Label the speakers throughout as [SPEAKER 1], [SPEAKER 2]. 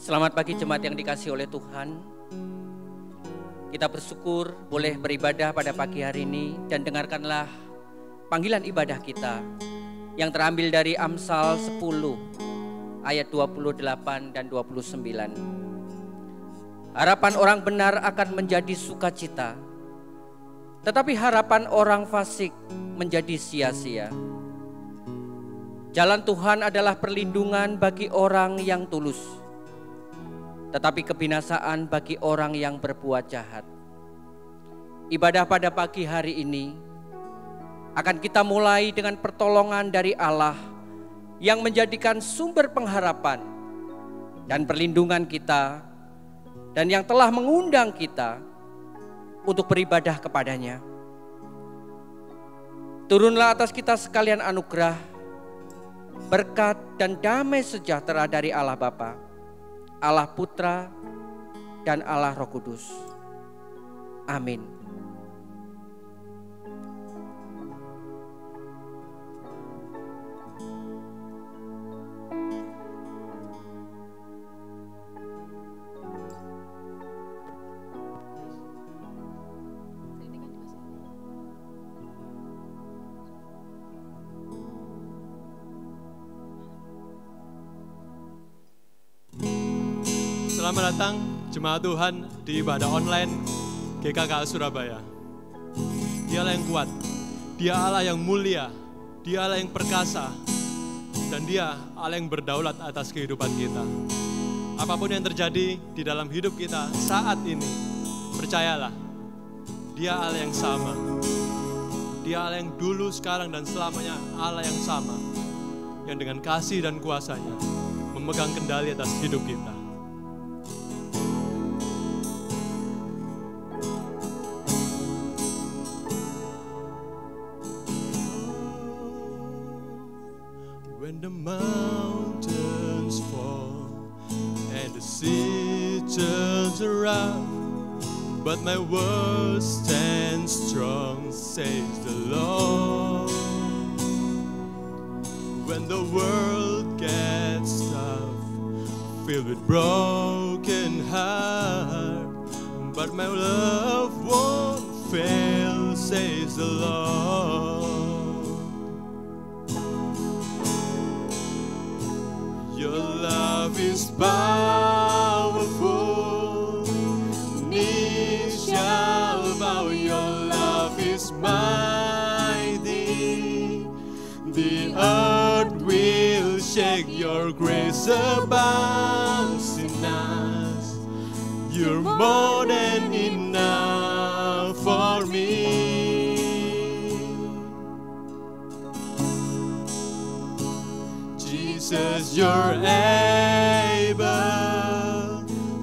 [SPEAKER 1] Selamat pagi jemaat yang dikasihi oleh Tuhan. Kita bersyukur boleh beribadah pada pagi hari ini dan dengarkanlah panggilan ibadah kita yang terambil dari Amsal 10 ayat 28 dan 29. Harapan orang benar akan menjadi sukacita, tetapi harapan orang fasik menjadi sia-sia. Jalan Tuhan adalah perlindungan bagi orang yang tulus, tetapi kebinasaan bagi orang yang berbuat jahat. Ibadah pada pagi hari ini akan kita mulai dengan pertolongan dari Allah yang menjadikan sumber pengharapan dan perlindungan kita, dan yang telah mengundang kita untuk beribadah kepadanya. Turunlah atas kita sekalian anugerah, berkat dan damai sejahtera dari Allah Bapa, Allah Putra, dan Allah Roh Kudus. Amin.
[SPEAKER 2] Selamat datang jemaat Tuhan di ibadah online GKK Surabaya. Dialah yang kuat, Dia Allah yang mulia, Dia Allah yang perkasa, dan Dia Allah yang berdaulat atas kehidupan kita. Apapun yang terjadi di dalam hidup kita saat ini, percayalah, Dia Allah yang sama. Dia Allah yang dulu, sekarang, dan selamanya Allah yang sama, yang dengan kasih dan kuasa-Nya memegang kendali atas hidup kita. When the mountains fall and the sea turns around, but my word stands strong, says the Lord. When the world gets tough, filled with broken heart, but my love won't fail, says the Lord. Your love is powerful, knees shall bow. Your love is mighty, the earth will shake. Your grace abounds in us. You're more than enough for me. Jesus, you're able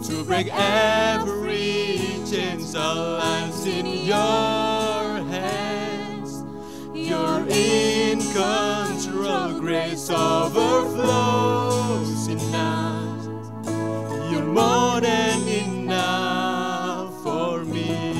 [SPEAKER 2] to break every chain. Our lives in your hands. You're in control. Grace overflows in us. You're more than enough for me.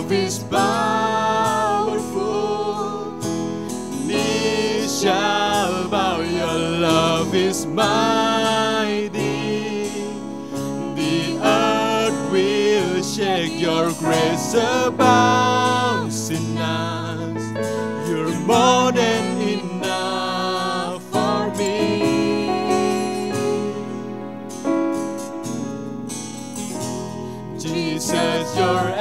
[SPEAKER 2] Is powerful, knees shall bow. Your love is mighty, the earth will shake. Your grace abounds in us. You're more than enough for me. Jesus, you're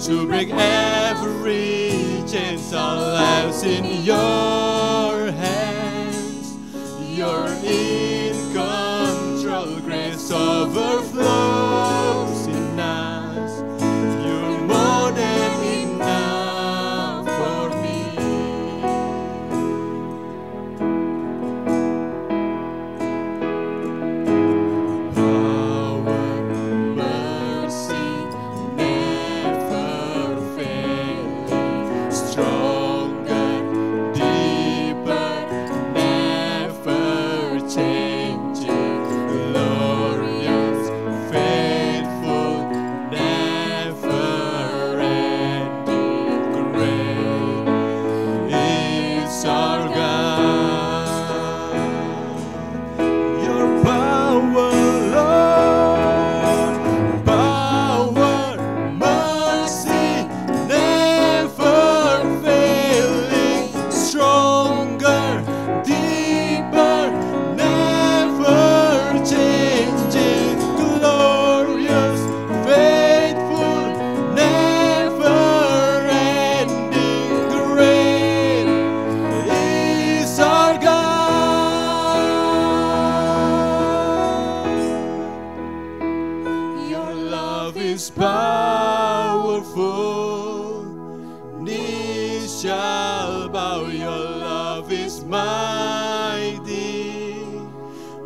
[SPEAKER 2] to break every chain. Our lives in your hands. You're in control. Grace overflows in us. is powerful. Knees shall bow, your love is mighty.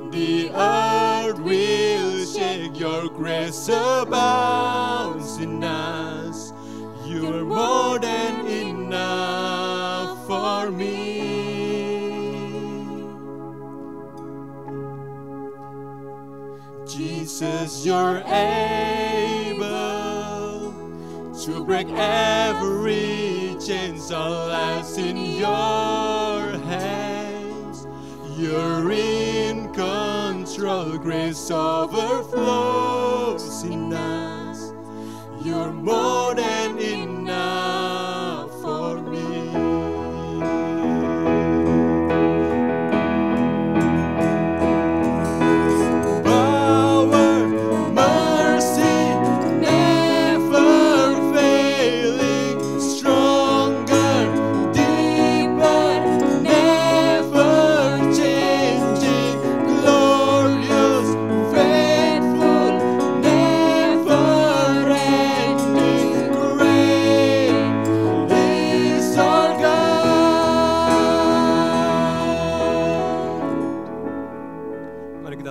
[SPEAKER 2] The earth will shake, your grace abounds in us. You're more than enough for me. Jesus, you're able to break every chains, all lies in your hands. You're in control, grace overflows in us. You're more than enough for me.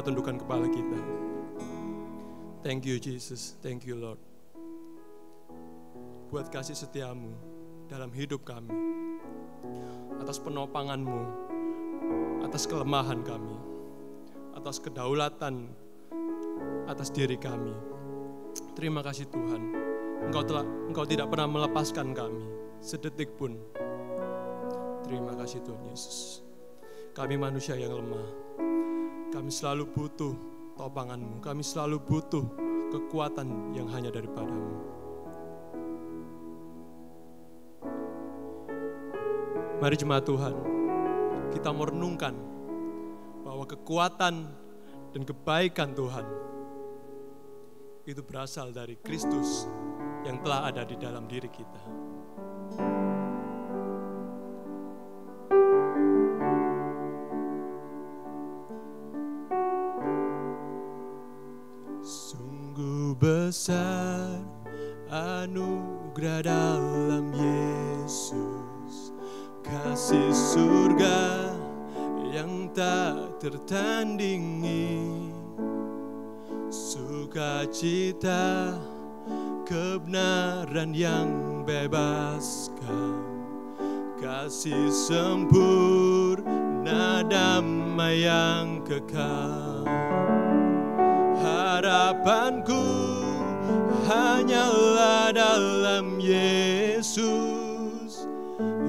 [SPEAKER 2] Tundukkan kepala kita. Thank you Jesus, thank you Lord. Buat kasih setiamu dalam hidup kami. Atas penopanganmu, atas kelemahan kami, atas kedaulatan, atas diri kami. Terima kasih Tuhan. Engkau tidak pernah melepaskan kami sedetik pun. Terima kasih Tuhan Yesus. Kami manusia yang lemah. Kami selalu butuh topangan-Mu. Kami selalu butuh kekuatan yang hanya daripada-Mu. Mari jemaat Tuhan, kita merenungkan bahwa kekuatan dan kebaikan Tuhan itu berasal dari Kristus yang telah ada di dalam diri kita. Besar anugerah dalam Yesus, kasih surga yang tak tertandingi, sukacita kebenaran yang bebaskan, kasih sempurna damai yang kekal. Harapanku hanyalah dalam Yesus,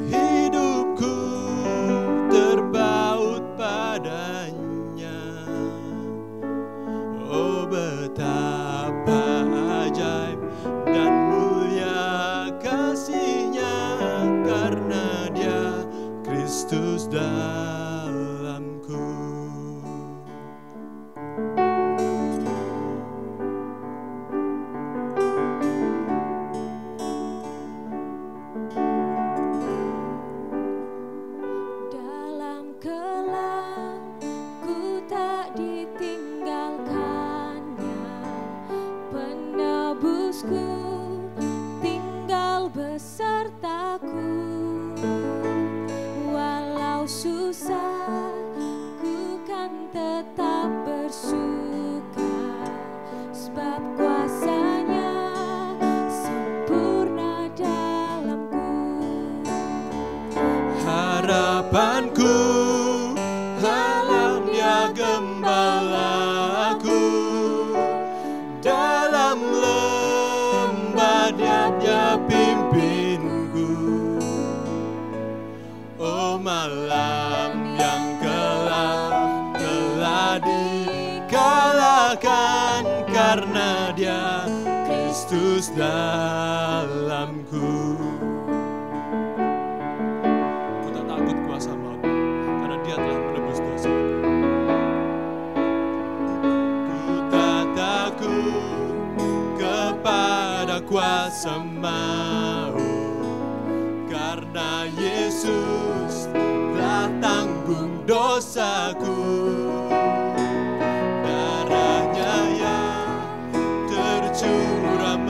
[SPEAKER 2] hidupku terpaut padanya. Oh betapa ajaib dan mulia kasih-Nya, karena Dia Kristus dalamku. Harapanku dalam Dia gembalaku, dalam lembah Dia pimpinku. Oh malam yang gelap telah dikalahkan, karena Dia Kristus dalamku. Kuasa maut, karena Yesus telah tanggung dosaku. Darah-Nya yang tercurah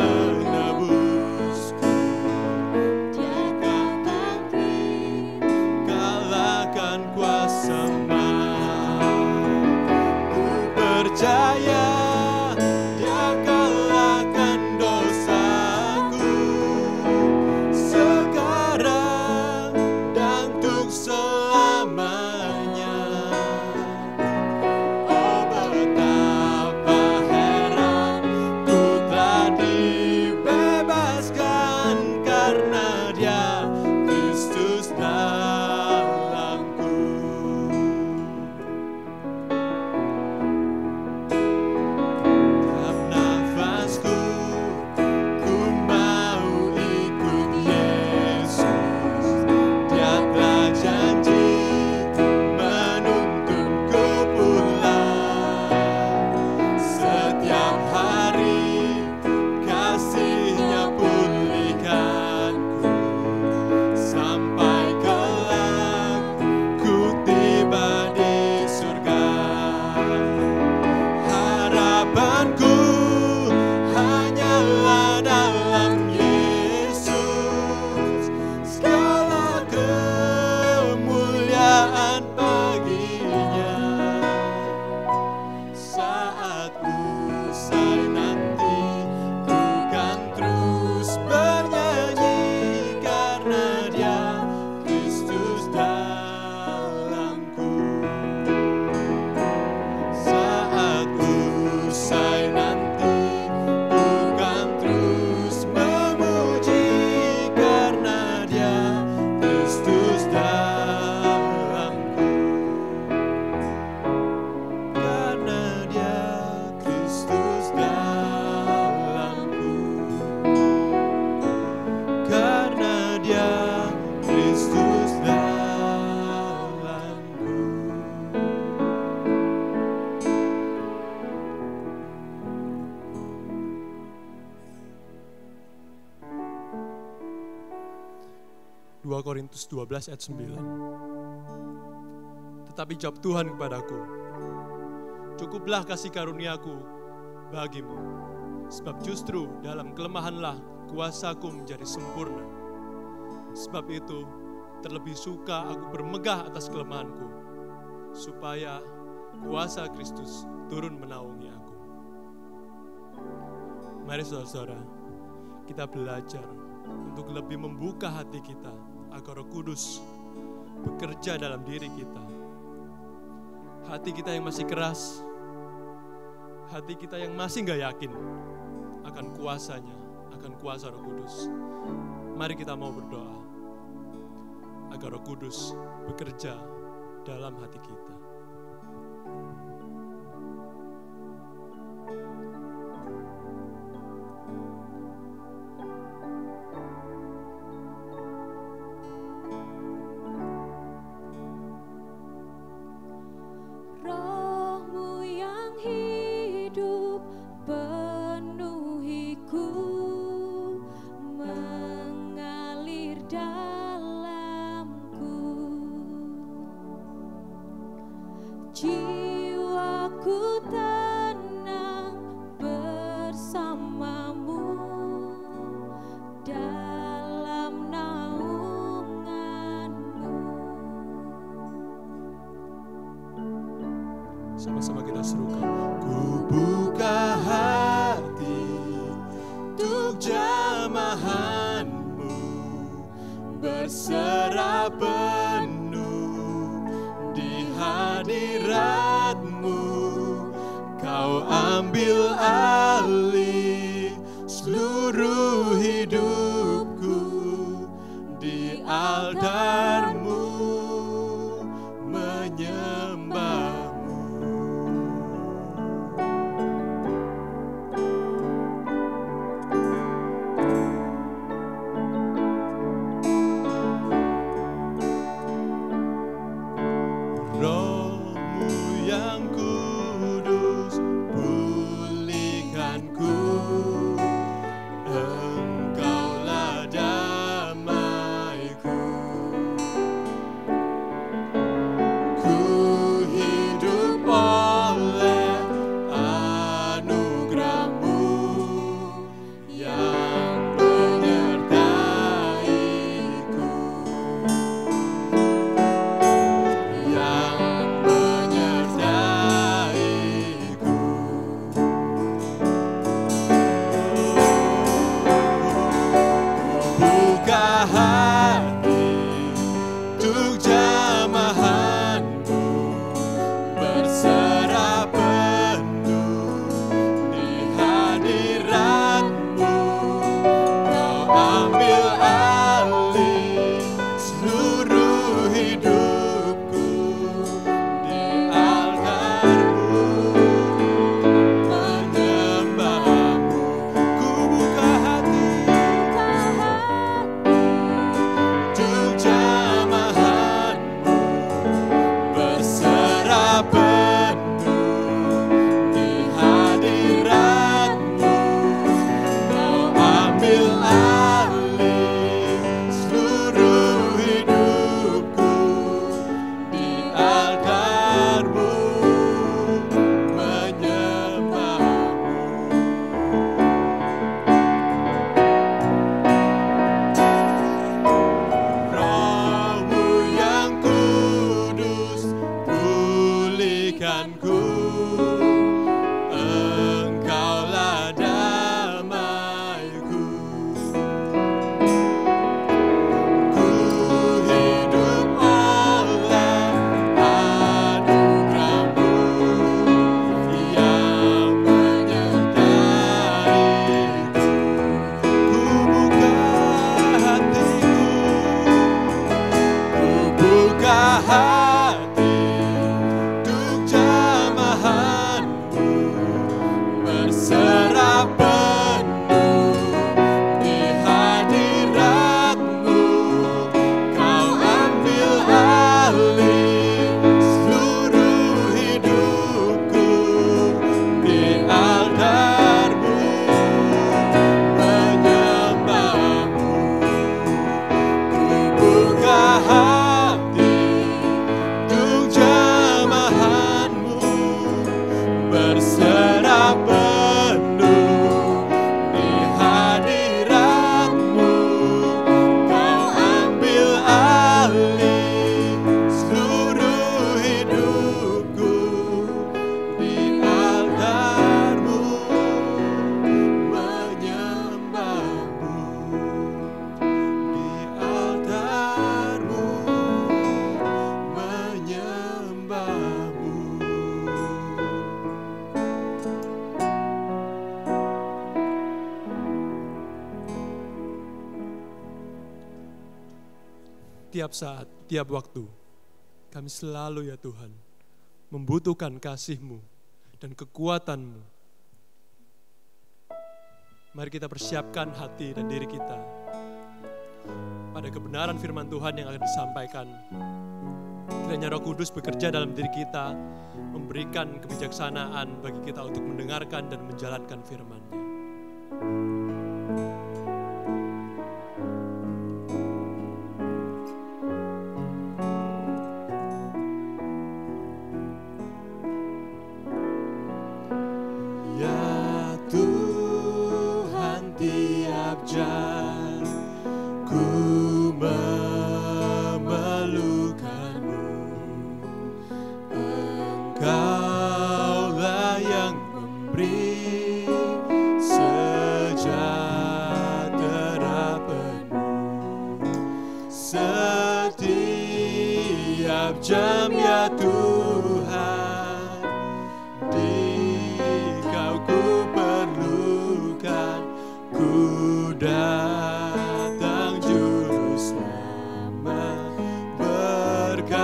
[SPEAKER 2] harapanku hanyalah dalam Yesus. Segala kemuliaan baginya. Saat usai nanti ku kan terus bernyanyi karena Dia Kristus dalamku. Saat usai nanti ku kan terus memuji karena Dia Kristus dalamku. Karena Dia Kristus dalamku. Karena Dia Kristus dalamku. 2 Korintus 12 ayat 9. Tetapi jawab Tuhan kepadaku, cukuplah kasih karuniaku bagimu, sebab justru dalam kelemahanlah kuasaku menjadi sempurna. Sebab itu terlebih suka aku bermegah atas kelemahanku, supaya kuasa Kristus turun menaungi aku. Mari saudara-saudara, kita belajar untuk lebih membuka hati kita agar Roh Kudus bekerja dalam diri kita. Hati kita yang masih keras, hati kita yang masih gak yakin akan kuasanya, akan kuasa Roh Kudus. Mari kita mau berdoa agar Roh Kudus bekerja dalam hati kita.
[SPEAKER 3] Roh-Mu yang hidup penuhiku, mengalir dalamku. Jiwaku tenang bersamamu dalam naungan-Mu.
[SPEAKER 2] Sama-sama kita serukan. Ku buka hati untuk jamahan-Mu, berserah penuh di hadirat-Mu. Kau ambil alih seluruh hidupku di altar-Mu, menyembah-Mu. Roh-Mu yang kudus, pulihkan tiap saat, tiap waktu. Kami selalu ya Tuhan, membutuhkan kasih-Mu dan kekuatan-Mu. Mari kita persiapkan hati dan diri kita pada kebenaran firman Tuhan yang akan disampaikan. Kiranya Roh Kudus bekerja dalam diri kita, memberikan kebijaksanaan bagi kita untuk mendengarkan dan menjalankan firman-Nya.
[SPEAKER 4] Ya Tuhan, tiap jam ku memerlukan-Mu. Engkaulah yang memberi sejahtera penuh. Setiap jam ya Tuhan, Dikau ku perlukan. Ku datang juru selamat, berkatilah.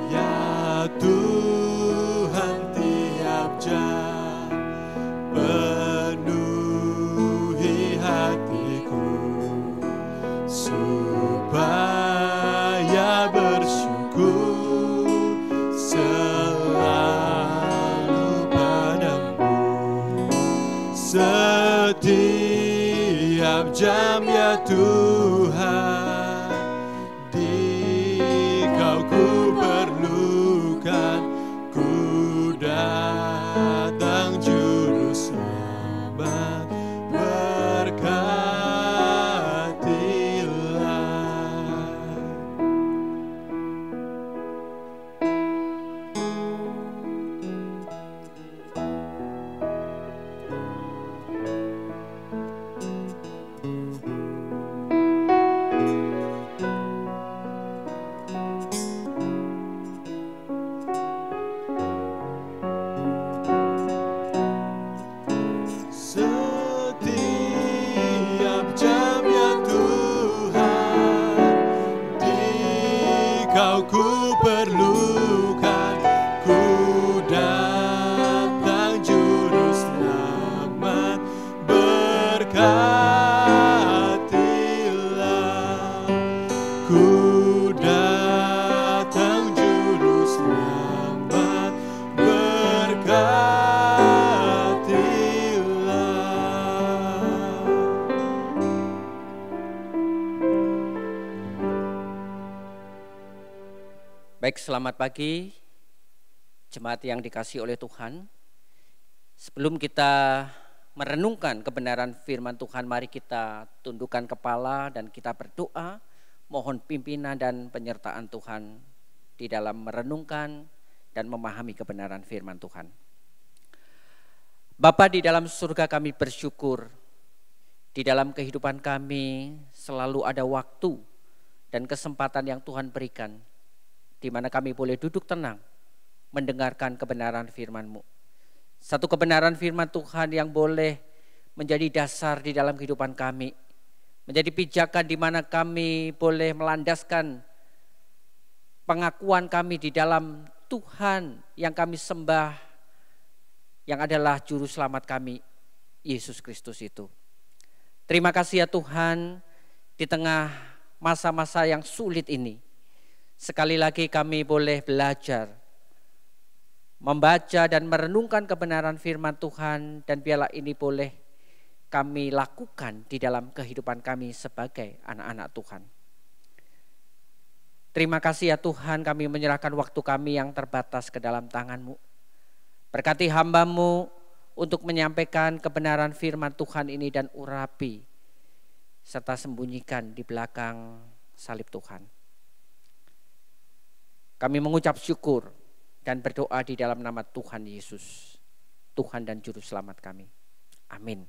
[SPEAKER 4] Ya Tuhan, tiap jam penuhi hatiku, supaya bersyukur selalu padamu. Setiap jam ya Tuhan, Dikau ku perlukan. Ku datang juru selamat, berkatilah. Setiap jam ya Tuhan, Dikau ku perlukan. Ku datang juru selamat, berkatilah. Ku datang juru selamat, berkatilah.
[SPEAKER 1] Baik, selamat pagi jemaat yang dikasihi oleh Tuhan. Sebelum kita merenungkan kebenaran firman Tuhan, mari kita tundukkan kepala dan kita berdoa, mohon pimpinan dan penyertaan Tuhan di dalam merenungkan dan memahami kebenaran firman Tuhan. Bapa di dalam surga, kami bersyukur di dalam kehidupan kami selalu ada waktu dan kesempatan yang Tuhan berikan, di mana kami boleh duduk tenang, mendengarkan kebenaran firman-Mu. Satu kebenaran firman Tuhan yang boleh menjadi dasar di dalam kehidupan kami, menjadi pijakan di mana kami boleh melandaskan pengakuan kami di dalam Tuhan yang kami sembah, yang adalah juru selamat kami, Yesus Kristus itu. Terima kasih ya Tuhan, di tengah masa-masa yang sulit ini, sekali lagi kami boleh belajar, membaca dan merenungkan kebenaran firman Tuhan, dan biarlah ini boleh kami lakukan di dalam kehidupan kami sebagai anak-anak Tuhan. Terima kasih ya Tuhan, kami menyerahkan waktu kami yang terbatas ke dalam tangan-Mu. Berkati hamba-Mu untuk menyampaikan kebenaran firman Tuhan ini dan urapi, serta sembunyikan di belakang salib Tuhan. Kami mengucap syukur dan berdoa di dalam nama Tuhan Yesus, Tuhan dan Juru Selamat kami. Amin.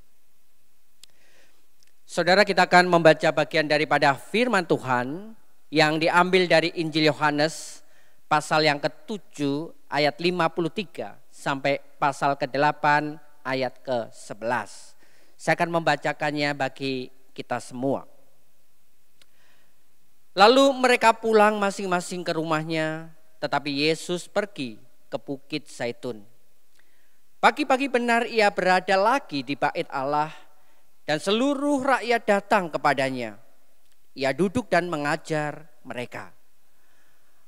[SPEAKER 1] Saudara, kita akan membaca bagian daripada firman Tuhan yang diambil dari Injil Yohanes pasal yang ke-7 ayat 53 sampai pasal ke-8 ayat ke-11. Saya akan membacakannya bagi kita semua. Lalu mereka pulang masing-masing ke rumahnya, tetapi Yesus pergi ke Bukit Zaitun. Pagi-pagi benar ia berada lagi di bait Allah dan seluruh rakyat datang kepadanya. Ia duduk dan mengajar mereka.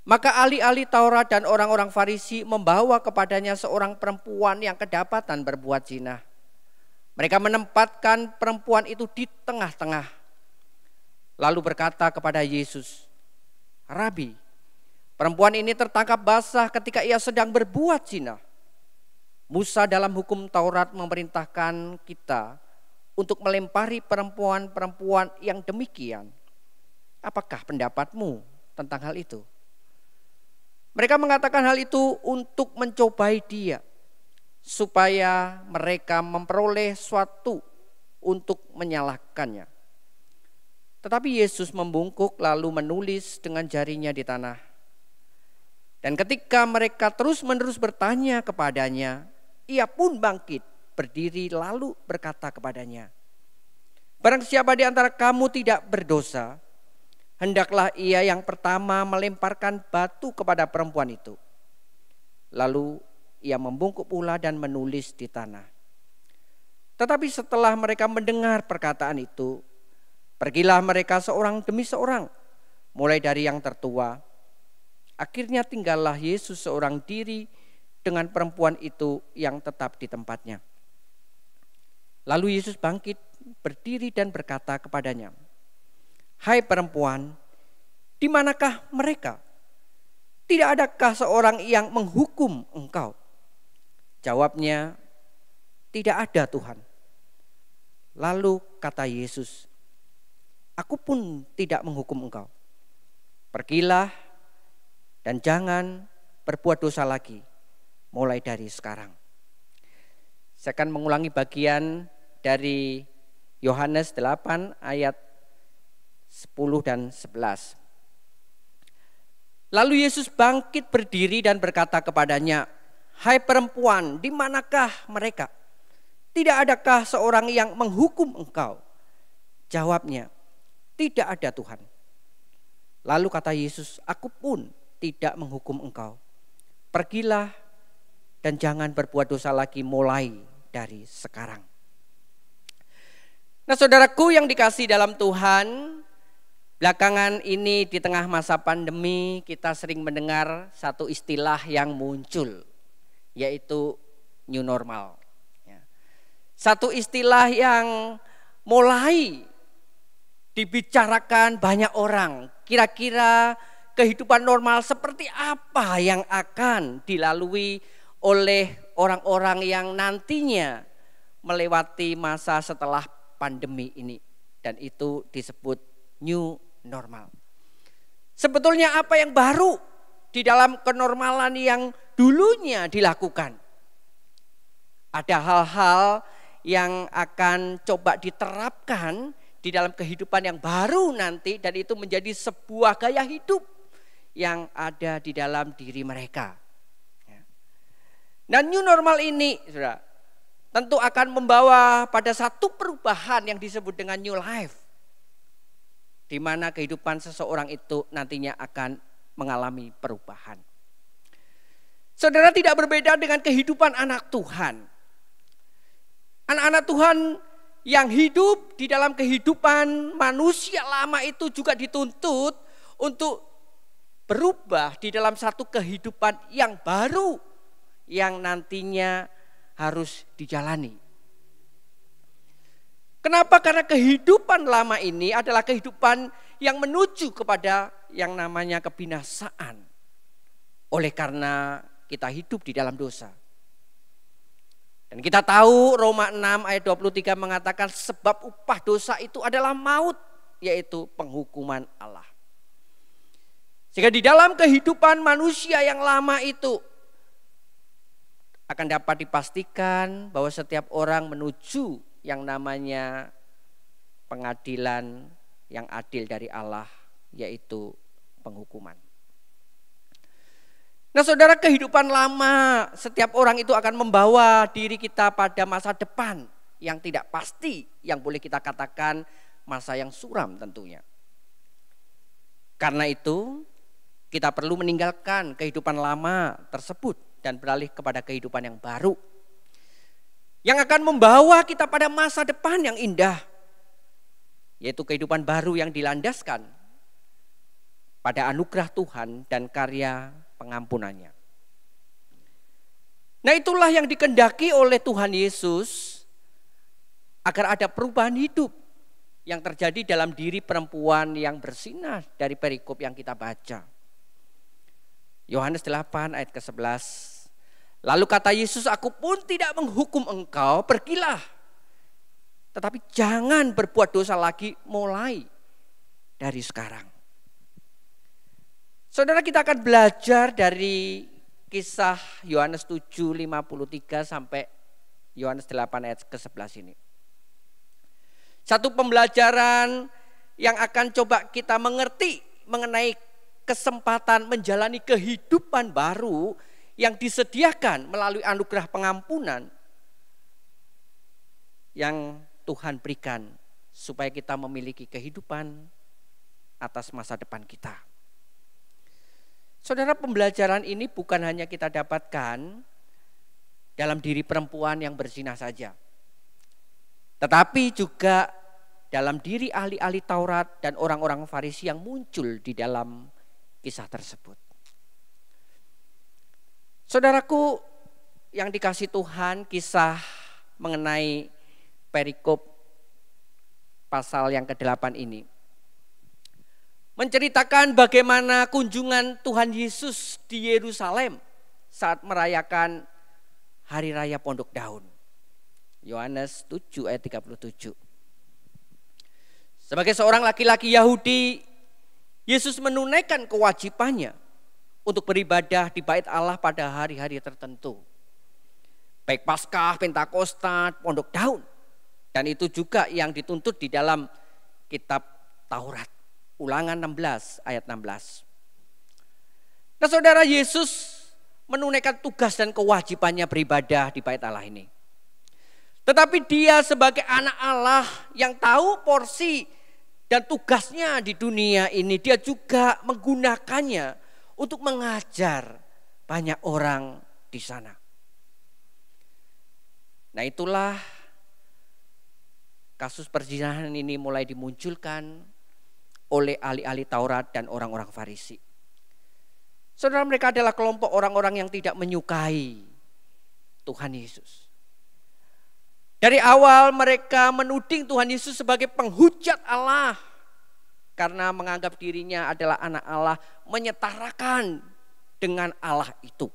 [SPEAKER 1] Maka ahli-ahli Taurat dan orang-orang Farisi membawa kepadanya seorang perempuan yang kedapatan berbuat zina. Mereka menempatkan perempuan itu di tengah-tengah. Lalu berkata kepada Yesus, "Rabi, perempuan ini tertangkap basah ketika ia sedang berbuat zina. Musa dalam hukum Taurat memerintahkan kita untuk melempari perempuan-perempuan yang demikian. Apakah pendapatmu tentang hal itu?" Mereka mengatakan hal itu untuk mencobai dia, supaya mereka memperoleh suatu untuk menyalahkannya. Tetapi Yesus membungkuk lalu menulis dengan jarinya di tanah. Dan ketika mereka terus-menerus bertanya kepadanya, ia pun bangkit, berdiri lalu berkata kepadanya, "Barang siapa di antara kamu tidak berdosa, hendaklah ia yang pertama melemparkan batu kepada perempuan itu." Lalu ia membungkuk pula dan menulis di tanah. Tetapi setelah mereka mendengar perkataan itu, pergilah mereka seorang demi seorang, mulai dari yang tertua. Akhirnya tinggallah Yesus seorang diri dengan perempuan itu yang tetap di tempatnya. Lalu Yesus bangkit, berdiri dan berkata kepadanya, "Hai perempuan, di manakah mereka? Tidak adakah seorang yang menghukum engkau?" Jawabnya, "Tidak ada, Tuhan." Lalu kata Yesus, "Aku pun tidak menghukum engkau. Pergilah dan jangan berbuat dosa lagi mulai dari sekarang." Saya akan mengulangi bagian dari Yohanes 8 ayat 10 dan 11. Lalu Yesus bangkit berdiri dan berkata kepadanya, "Hai perempuan, di manakah mereka? Tidak adakah seorang yang menghukum engkau?" Jawabnya, "Tidak ada, Tuhan." Lalu kata Yesus, "Aku pun tidak menghukum engkau. Pergilah dan jangan berbuat dosa lagi mulai dari sekarang." Nah, saudaraku yang dikasihi dalam Tuhan, belakangan ini di tengah masa pandemi kita sering mendengar satu istilah yang muncul, yaitu new normal. Satu istilah yang mulai dibicarakan banyak orang. Kira-kira kehidupan normal seperti apa yang akan dilalui oleh orang-orang yang nantinya melewati masa setelah pandemi ini. Dan itu disebut new normal. Sebetulnya apa yang baru di dalam kenormalan yang dulunya dilakukan? Ada hal-hal yang akan coba diterapkan di dalam kehidupan yang baru nanti, dan itu menjadi sebuah gaya hidup yang ada di dalam diri mereka. Dan new normal ini, saudara, tentu akan membawa pada satu perubahan yang disebut dengan new life, di mana kehidupan seseorang itu nantinya akan mengalami perubahan. Saudara, tidak berbeda dengan kehidupan anak Tuhan. Anak-anak Tuhan yang hidup di dalam kehidupan manusia lama itu juga dituntut untuk berubah di dalam satu kehidupan yang baru yang nantinya harus dijalani. Kenapa? Karena kehidupan lama ini adalah kehidupan yang menuju kepada yang namanya kebinasaan. Oleh karena kita hidup di dalam dosa. Dan kita tahu Roma 6 ayat 23 mengatakan sebab upah dosa itu adalah maut, yaitu penghukuman Allah. Sehingga di dalam kehidupan manusia yang lama itu akan dapat dipastikan bahwa setiap orang menuju yang namanya pengadilan yang adil dari Allah, yaitu penghukuman. Nah saudara, kehidupan lama setiap orang itu akan membawa diri kita pada masa depan yang tidak pasti, yang boleh kita katakan masa yang suram tentunya. Karena itu kita perlu meninggalkan kehidupan lama tersebut dan beralih kepada kehidupan yang baru, yang akan membawa kita pada masa depan yang indah, yaitu kehidupan baru yang dilandaskan pada anugerah Tuhan dan karya pengampunannya. Nah itulah yang dikehendaki oleh Tuhan Yesus, agar ada perubahan hidup yang terjadi dalam diri perempuan yang bersinah dari perikop yang kita baca. Yohanes 8 ayat ke-11. Lalu kata Yesus, aku pun tidak menghukum engkau, pergilah. Tetapi jangan berbuat dosa lagi mulai dari sekarang. Saudara, kita akan belajar dari kisah Yohanes 7:53 sampai Yohanes 8 ayat ke-11 ini. Satu pembelajaran yang akan coba kita mengerti mengenai kesempatan menjalani kehidupan baru yang disediakan melalui anugerah pengampunan yang Tuhan berikan supaya kita memiliki kehidupan atas masa depan kita. Saudara, pembelajaran ini bukan hanya kita dapatkan dalam diri perempuan yang berzina saja, tetapi juga dalam diri ahli-ahli Taurat dan orang-orang Farisi yang muncul di dalam kisah tersebut. Saudaraku yang dikasihi Tuhan, kisah mengenai perikop pasal yang ke-8 ini menceritakan bagaimana kunjungan Tuhan Yesus di Yerusalem saat merayakan Hari Raya Pondok Daun. Yohanes 7 ayat 37. Sebagai seorang laki-laki Yahudi, Yesus menunaikan kewajibannya untuk beribadah di bait Allah pada hari-hari tertentu. Baik Paskah, Pentakosta, Pondok Daun. Dan itu juga yang dituntut di dalam kitab Taurat. Ulangan 16 ayat 16. Nah saudara, Yesus menunaikan tugas dan kewajibannya beribadah di bait Allah ini. Tetapi dia sebagai anak Allah yang tahu porsi dan tugasnya di dunia ini, dia juga menggunakannya untuk mengajar banyak orang di sana. Nah itulah kasus perzinahan ini mulai dimunculkan oleh ahli-ahli Taurat dan orang-orang Farisi. Saudara, mereka adalah kelompok orang-orang yang tidak menyukai Tuhan Yesus. Dari awal mereka menuding Tuhan Yesus sebagai penghujat Allah karena menganggap dirinya adalah anak Allah, menyetarakan dengan Allah itu.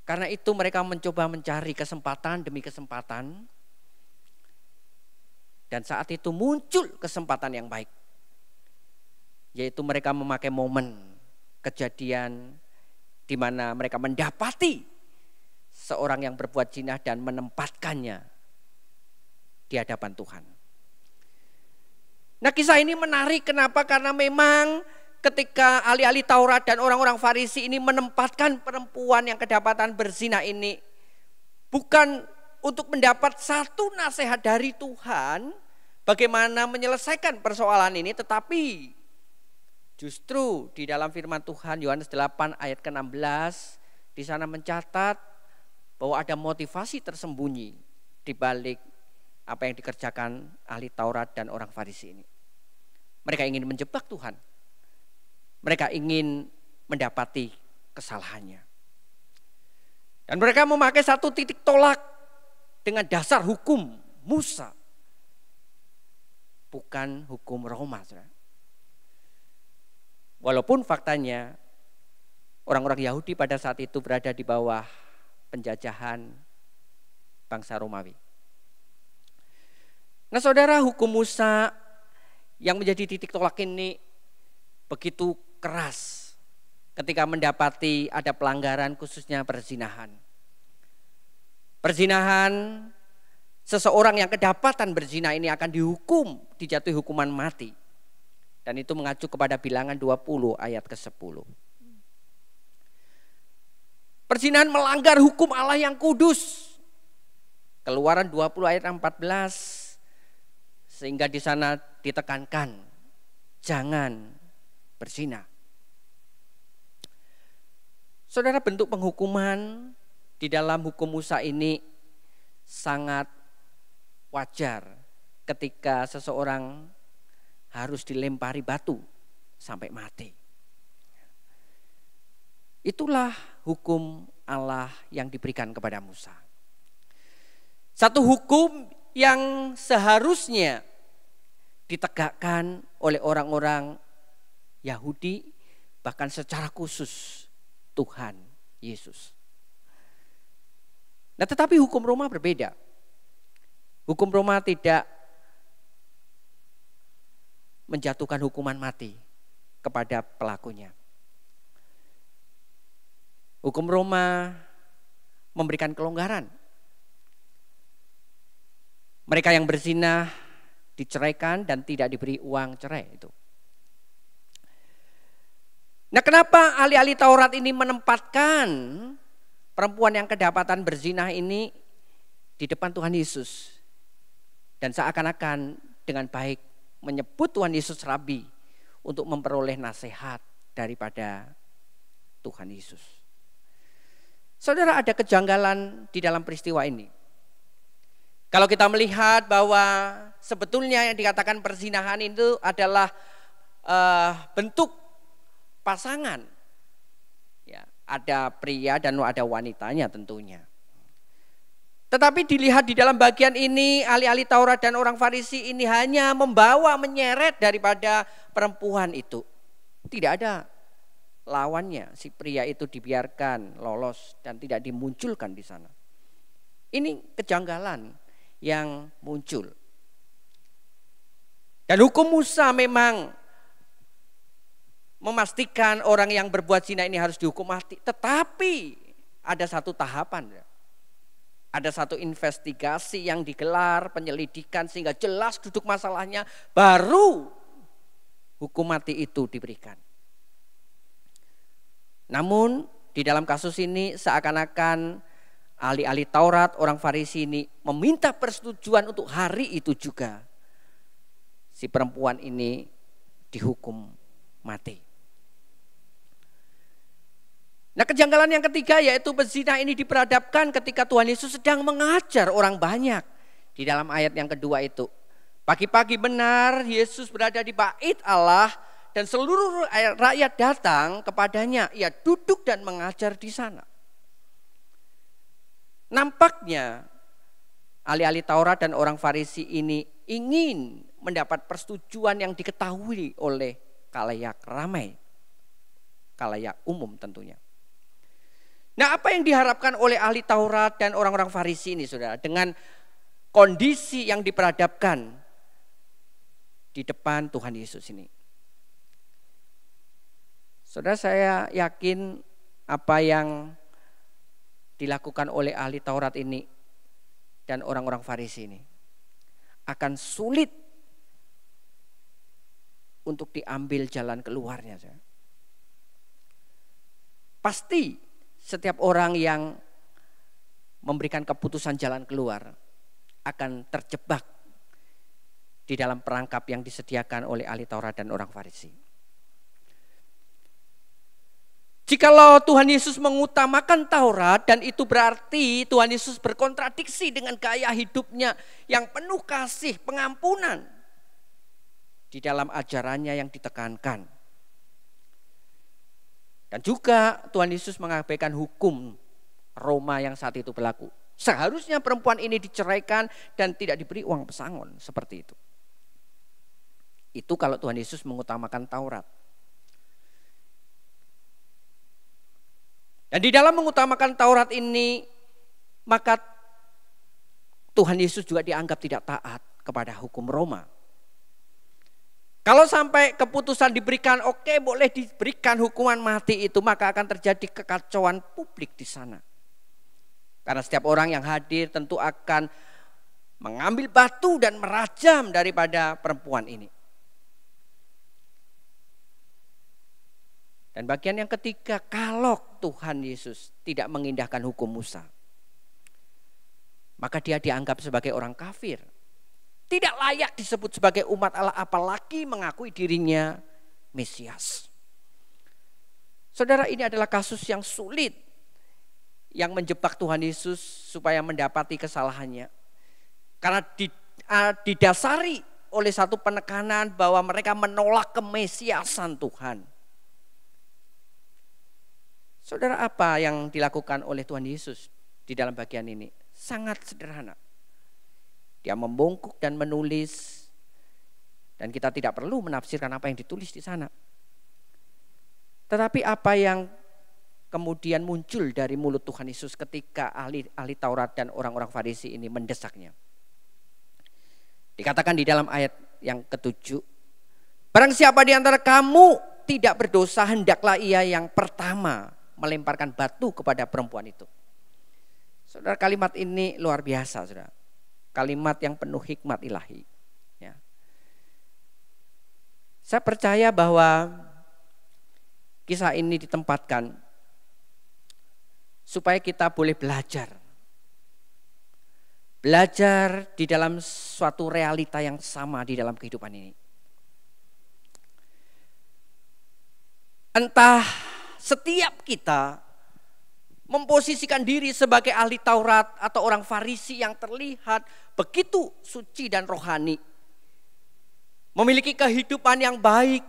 [SPEAKER 1] Karena itu mereka mencoba mencari kesempatan demi kesempatan. Dan saat itu muncul kesempatan yang baik. Yaitu mereka memakai momen kejadian di mana mereka mendapati seorang yang berbuat zina dan menempatkannya di hadapan Tuhan. Nah kisah ini menarik, kenapa? Karena memang ketika ahli-ahli Taurat dan orang-orang Farisi ini menempatkan perempuan yang kedapatan berzina ini bukan untuk mendapat satu nasihat dari Tuhan bagaimana menyelesaikan persoalan ini, tetapi justru di dalam firman Tuhan Yohanes 8 ayat ke-16 di sana mencatat bahwa ada motivasi tersembunyi di balik apa yang dikerjakan ahli Taurat dan orang Farisi ini. Mereka ingin menjebak Tuhan. Mereka ingin mendapati kesalahannya. Dan mereka memakai satu titik tolak dengan dasar hukum Musa. Bukan hukum Roma. Walaupun faktanya orang-orang Yahudi pada saat itu berada di bawah penjajahan bangsa Romawi. Nah saudara, hukum Musa yang menjadi titik tolak ini begitu keras ketika mendapati ada pelanggaran khususnya perzinahan. Perzinahan seseorang yang kedapatan berzina ini akan dihukum, dijatuhi hukuman mati. Dan itu mengacu kepada Bilangan 20 ayat ke-10. Perzinahan melanggar hukum Allah yang kudus. Keluaran 20 ayat 14. Sehingga di sana ditekankan, jangan berzina. Saudara, bentuk penghukuman di dalam hukum Musa ini sangat wajar ketika seseorang harus dilempari batu sampai mati. Itulah hukum Allah yang diberikan kepada Musa. Satu hukum yang seharusnya ditegakkan oleh orang-orang Yahudi, bahkan secara khusus Tuhan Yesus. Nah, tetapi hukum Roma berbeda. Hukum Roma tidak menjatuhkan hukuman mati kepada pelakunya. Hukum Roma memberikan kelonggaran. Mereka yang berzina diceraikan dan tidak diberi uang cerai itu. Nah, kenapa ahli-ahli Taurat ini menempatkan perempuan yang kedapatan berzina ini di depan Tuhan Yesus? Dan seakan-akan dengan baik menyebut Tuhan Yesus Rabi untuk memperoleh nasihat daripada Tuhan Yesus. Saudara, ada kejanggalan di dalam peristiwa ini. Kalau kita melihat bahwa sebetulnya yang dikatakan perzinahan itu adalah bentuk pasangan. Ya, ada pria dan ada wanitanya tentunya. Tetapi dilihat di dalam bagian ini, ahli-ahli Taurat dan orang Farisi ini hanya membawa, menyeret daripada perempuan itu. Tidak ada lawannya, si pria itu dibiarkan lolos dan tidak dimunculkan di sana. Ini kejanggalan yang muncul. Dan hukum Musa memang memastikan orang yang berbuat zina ini harus dihukum mati. Tetapi ada satu tahapan. Ada satu investigasi yang digelar, penyelidikan sehingga jelas duduk masalahnya, baru hukum mati itu diberikan. Namun di dalam kasus ini seakan-akan ahli-ahli Taurat, orang Farisi ini meminta persetujuan untuk hari itu juga si perempuan ini dihukum mati. Nah, kejanggalan yang ketiga yaitu berzina ini diperhadapkan ketika Tuhan Yesus sedang mengajar orang banyak. Di dalam ayat yang kedua itu. Pagi-pagi benar Yesus berada di bait Allah dan seluruh rakyat datang kepadanya. Ia duduk dan mengajar di sana. Nampaknya ahli-ahli Taurat dan orang Farisi ini ingin mendapat persetujuan yang diketahui oleh khalayak ramai. Khalayak umum tentunya. Nah, apa yang diharapkan oleh ahli Taurat dan orang-orang Farisi ini, saudara, dengan kondisi yang diperhadapkan di depan Tuhan Yesus ini? Saudara, saya yakin apa yang dilakukan oleh ahli Taurat ini dan orang-orang Farisi ini akan sulit untuk diambil jalan keluarnya. Pasti setiap orang yang memberikan keputusan jalan keluar akan terjebak di dalam perangkap yang disediakan oleh ahli Taurat dan orang Farisi. Jikalau Tuhan Yesus mengutamakan Taurat dan itu berarti Tuhan Yesus berkontradiksi dengan gaya hidupnya yang penuh kasih, pengampunan di dalam ajarannya yang ditekankan. Dan juga Tuhan Yesus mengabaikan hukum Roma yang saat itu berlaku. Seharusnya perempuan ini diceraikan dan tidak diberi uang pesangon seperti itu. Itu kalau Tuhan Yesus mengutamakan Taurat. Dan di dalam mengutamakan Taurat ini, maka Tuhan Yesus juga dianggap tidak taat kepada hukum Roma. Kalau sampai keputusan diberikan, oke, boleh diberikan hukuman mati itu, maka akan terjadi kekacauan publik di sana. Karena setiap orang yang hadir tentu akan mengambil batu dan merajam daripada perempuan ini. Dan bagian yang ketiga, kalau Tuhan Yesus tidak mengindahkan hukum Musa, maka dia dianggap sebagai orang kafir. Tidak layak disebut sebagai umat Allah, apalagi mengakui dirinya Mesias. Saudara, ini adalah kasus yang sulit yang menjebak Tuhan Yesus supaya mendapati kesalahannya. Karena didasari oleh satu penekanan bahwa mereka menolak kemesiasan Tuhan. Saudara, apa yang dilakukan oleh Tuhan Yesus di dalam bagian ini? Sangat sederhana. Dia membungkuk dan menulis, dan kita tidak perlu menafsirkan apa yang ditulis di sana. Tetapi apa yang kemudian muncul dari mulut Tuhan Yesus ketika ahli Taurat dan orang-orang Farisi ini mendesaknya. Dikatakan di dalam ayat yang ke-7, barang siapa di antara kamu tidak berdosa, hendaklah ia yang pertama melemparkan batu kepada perempuan itu. Saudara, kalimat ini luar biasa, saudara. Kalimat yang penuh hikmat ilahi. Ya. Saya percaya bahwa kisah ini ditempatkan supaya kita boleh belajar. Belajar di dalam suatu realita yang sama di dalam kehidupan ini. Entah setiap kita memposisikan diri sebagai ahli Taurat atau orang Farisi yang terlihat begitu suci dan rohani, memiliki kehidupan yang baik,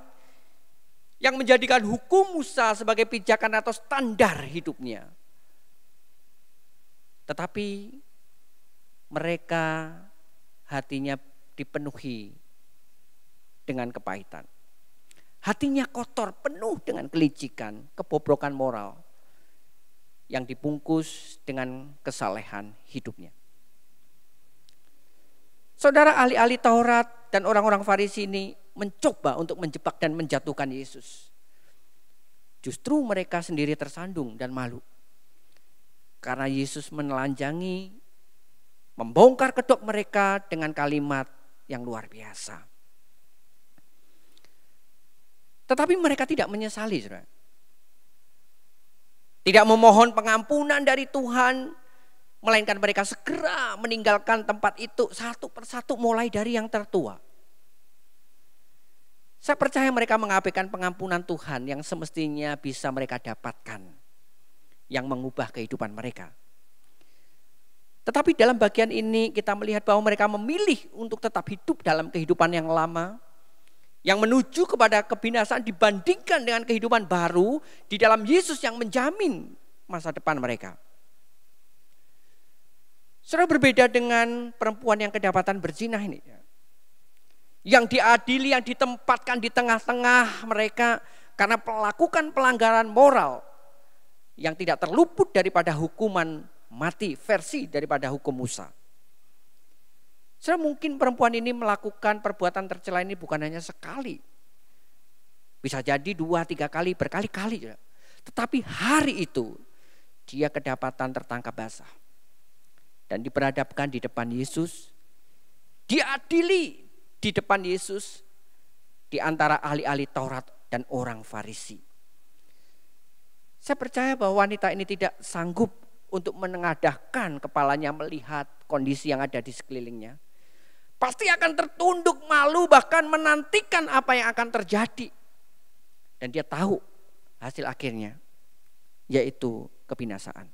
[SPEAKER 1] yang menjadikan hukum Musa sebagai pijakan atau standar hidupnya. Tetapi mereka hatinya dipenuhi dengan kepahitan. Hatinya kotor, penuh dengan kelicikan, kebobrokan moral yang dibungkus dengan kesalehan hidupnya. Saudara, ahli-ahli Taurat dan orang-orang Farisi ini mencoba untuk menjebak dan menjatuhkan Yesus. Justru mereka sendiri tersandung dan malu. Karena Yesus menelanjangi, membongkar kedok mereka dengan kalimat yang luar biasa. Tetapi mereka tidak menyesali, saudara. Tidak memohon pengampunan dari Tuhan, melainkan mereka segera meninggalkan tempat itu satu persatu mulai dari yang tertua. Saya percaya mereka mengabaikan pengampunan Tuhan yang semestinya bisa mereka dapatkan, yang mengubah kehidupan mereka. Tetapi dalam bagian ini kita melihat bahwa mereka memilih untuk tetap hidup dalam kehidupan yang lama, yang menuju kepada kebinasaan dibandingkan dengan kehidupan baru di dalam Yesus yang menjamin masa depan mereka. Saudara, berbeda dengan perempuan yang kedapatan berzina ini. Yang diadili, yang ditempatkan di tengah-tengah mereka karena melakukan pelanggaran moral yang tidak terluput daripada hukuman mati versi daripada hukum Musa. Saudara, mungkin perempuan ini melakukan perbuatan tercela ini bukan hanya sekali. Bisa jadi 2-3 kali, berkali-kali. Tetapi hari itu dia kedapatan tertangkap basah. Dan diperhadapkan di depan Yesus. Diadili di depan Yesus. Di antara ahli-ahli Taurat dan orang Farisi. Saya percaya bahwa wanita ini tidak sanggup untuk menengadahkan kepalanya melihat kondisi yang ada di sekelilingnya. Pasti akan tertunduk malu, bahkan menantikan apa yang akan terjadi. Dan dia tahu hasil akhirnya, yaitu kebinasaan.